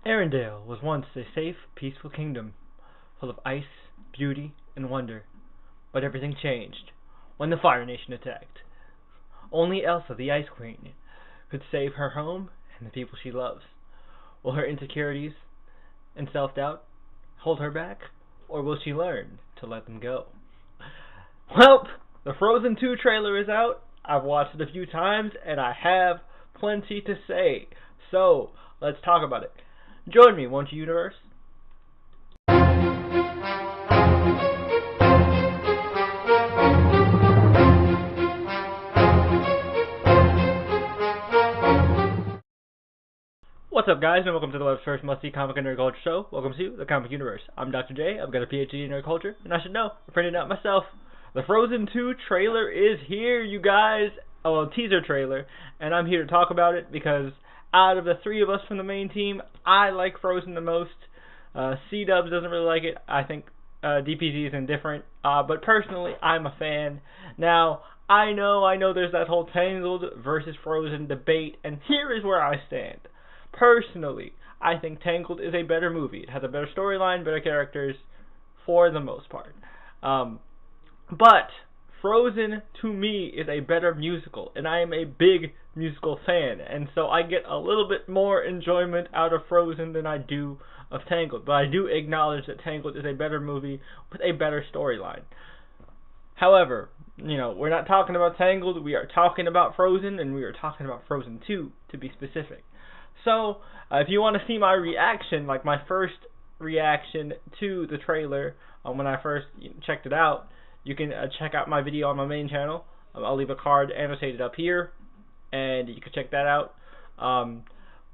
Arendelle was once a safe, peaceful kingdom, full of ice, beauty, and wonder. But everything changed when the Fire Nation attacked. Only Elsa, the Ice Queen, could save her home and the people she loves. Will her insecurities and self-doubt hold her back, or will she learn to let them go? Well, the Frozen 2 trailer is out. I've watched it a few times, and I have plenty to say. So, let's talk about it. Join me, won't you, Universe? What's up, guys, and welcome to the web's first must-see comic and nerd culture show. Welcome to the Comic Universe. I'm Dr. J. I've got a PhD in nerd culture, and I should know. I printed it out myself. The Frozen 2 trailer is here, you guys. Oh, well, teaser trailer, and I'm here to talk about it because out of the three of us from the main team, I like Frozen the most. C-Dubs doesn't really like it. I think DPZ is indifferent, but personally, I'm a fan. Now, I know there's that whole Tangled versus Frozen debate, and here is where I stand. Personally, I think Tangled is a better movie. It has a better storyline, better characters, for the most part. But Frozen, to me, is a better musical, and I am a big musical fan, and so I get a little bit more enjoyment out of Frozen than I do of Tangled. But I do acknowledge that Tangled is a better movie with a better storyline. However, we're not talking about Tangled, we are talking about Frozen, and we are talking about Frozen 2, to be specific. So, if you want to see my reaction, like my first reaction to the trailer, when I first checked it out, you can check out my video on my main channel. I'll leave a card annotated up here, and you can check that out.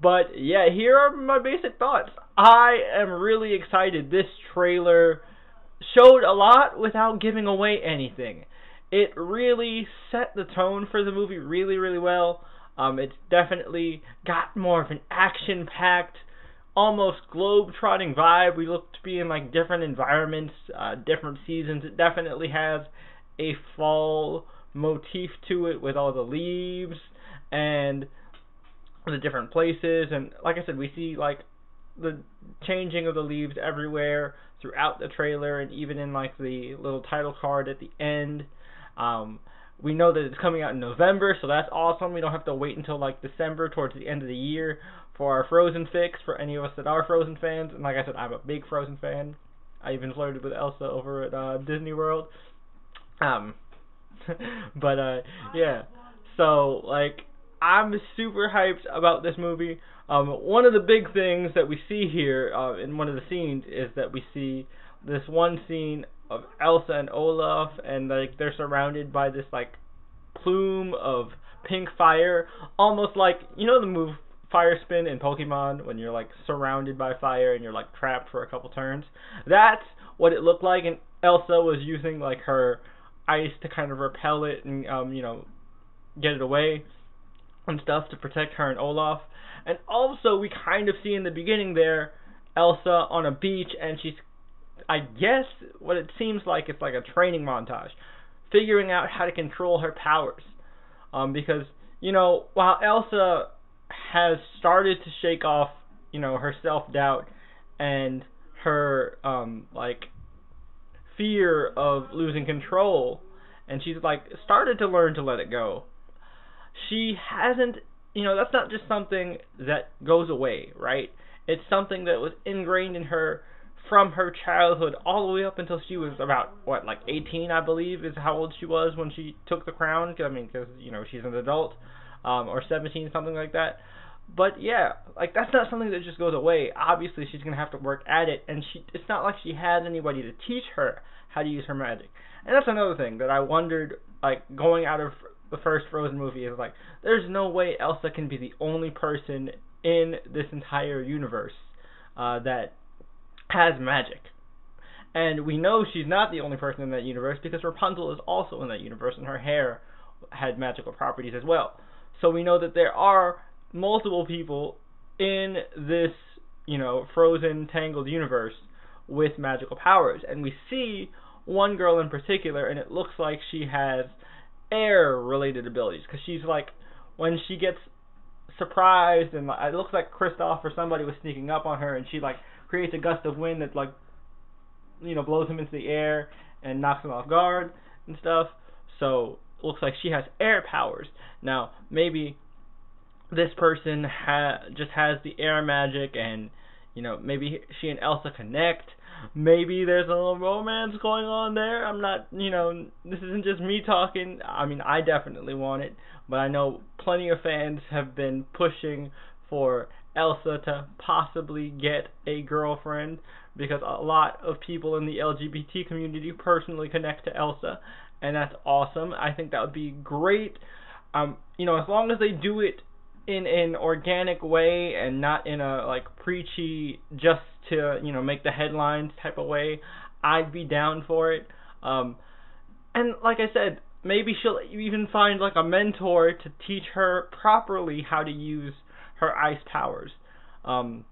But yeah, here are my basic thoughts. I am really excited. This trailer showed a lot without giving away anything. It really set the tone for the movie really, really well. It's definitely got more of an action-packed, almost globe-trotting vibe. We look to be in like different environments, different seasons. It definitely has a fall motif to it with all the leaves and the different places. And like I said, we see like the changing of the leaves everywhere throughout the trailer, and even in like the little title card at the end. We know that it's coming out in November, so that's awesome. We don't have to wait until like December towards the end of the year for our Frozen fix for any of us that are Frozen fans. And like I said, I'm a big Frozen fan. I even flirted with Elsa over at Disney World. Yeah. So like, I'm super hyped about this movie. One of the big things that we see here in one of the scenes is that we see this one scene of Elsa and Olaf, and like they're surrounded by this like plume of pink fire, almost like the move Fire Spin in Pokemon when you're like surrounded by fire and you're like trapped for a couple turns. That's what it looked like, and Elsa was using like her ice to kind of repel it and get it away and stuff to protect her and Olaf. And also we kind of see in the beginning there Elsa on a beach, and she's, I guess what it seems like, it's like a training montage, figuring out how to control her powers. Because, while Elsa has started to shake off, her self-doubt and her, fear of losing control, and she's, started to learn to let it go, she hasn't, that's not just something that goes away, right? It's something that was ingrained in her from her childhood all the way up until she was about, 18, I believe, is how old she was when she took the crown. Because she's an adult, or 17, something like that. But yeah, that's not something that just goes away. Obviously, she's going to have to work at it, and it's not like she has anybody to teach her how to use her magic. And that's another thing that I wondered, going out of the first Frozen movie, is there's no way Elsa can be the only person in this entire universe that has magic. And we know she's not the only person in that universe because Rapunzel is also in that universe, and her hair had magical properties as well. So we know that there are multiple people in this, Frozen Tangled universe with magical powers. And we see one girl in particular, and it looks like she has air-related abilities, because she's when she gets surprised, and it looks like Kristoff or somebody was sneaking up on her, and she like creates a gust of wind that like, you know, blows him into the air and knocks him off guard and stuff. So it looks like she has air powers. Now maybe this person just has the air magic, and you know, maybe she and Elsa connect. Maybe there's a little romance going on there. I'm not, you know, this isn't just me talking. I mean, I definitely want it, but I know plenty of fans have been pushing for Elsa to possibly get a girlfriend, because a lot of people in the LGBT community personally connect to Elsa, and that's awesome. I think that would be great. You know, as long as they do it in an organic way and not in a like preachy just to, you know, make the headlines type of way, I'd be down for it. And like I said, maybe she'll even find like a mentor to teach her properly how to use her ice powers. And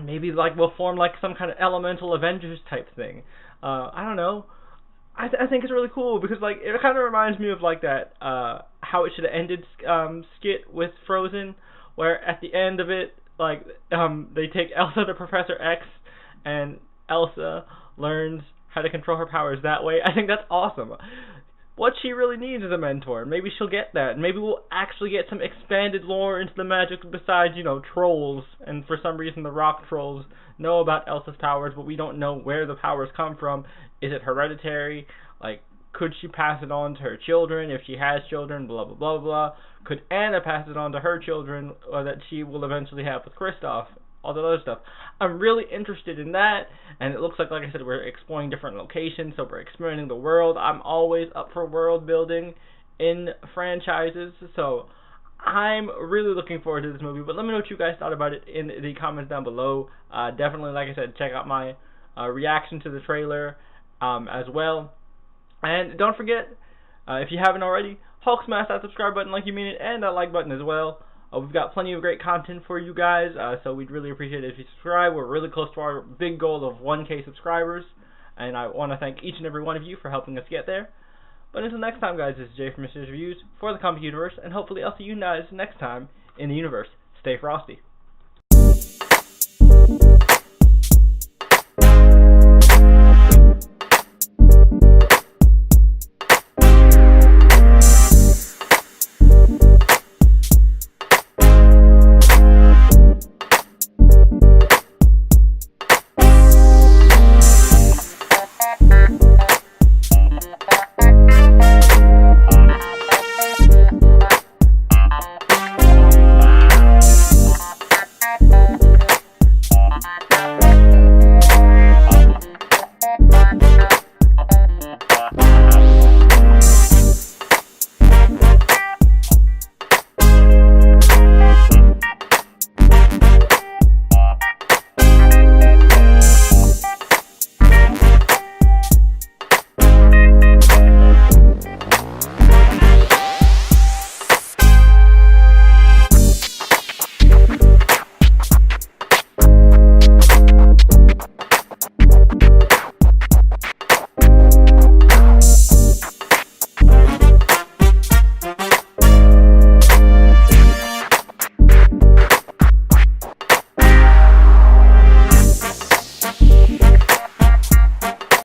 maybe like we'll form like some kind of elemental Avengers type thing. I don't know. I think it's really cool, because like it kind of reminds me of like that How It Should Have Ended skit with Frozen, where at the end of it, like they take Elsa to Professor X, and Elsa learns how to control her powers that way. I think that's awesome. What she really needs is a mentor. Maybe she'll get that. Maybe we'll actually get some expanded lore into the magic besides, you know, trolls. And for some reason the rock trolls know about Elsa's powers, but we don't know where the powers come from. Is it hereditary? Like, could she pass it on to her children if she has children? Blah, blah, blah, blah. Could Anna pass it on to her children, or that she will eventually have with Kristoff? All that other stuff. I'm really interested in that, and it looks like I said, we're exploring different locations, so we're experimenting the world. I'm always up for world building in franchises, so I'm really looking forward to this movie. But let me know what you guys thought about it in the comments down below. Definitely, like I said, check out my reaction to the trailer as well. And don't forget, if you haven't already, Hulk smash that subscribe button like you mean it, and that like button as well. We've got plenty of great content for you guys, so we'd really appreciate it if you subscribe. We're really close to our big goal of 1K subscribers, and I want to thank each and every one of you for helping us get there. But until next time, guys, this is Jay from Mr.J Reviews for the Comic Universe, and hopefully I'll see you guys next time in the universe. Stay frosty.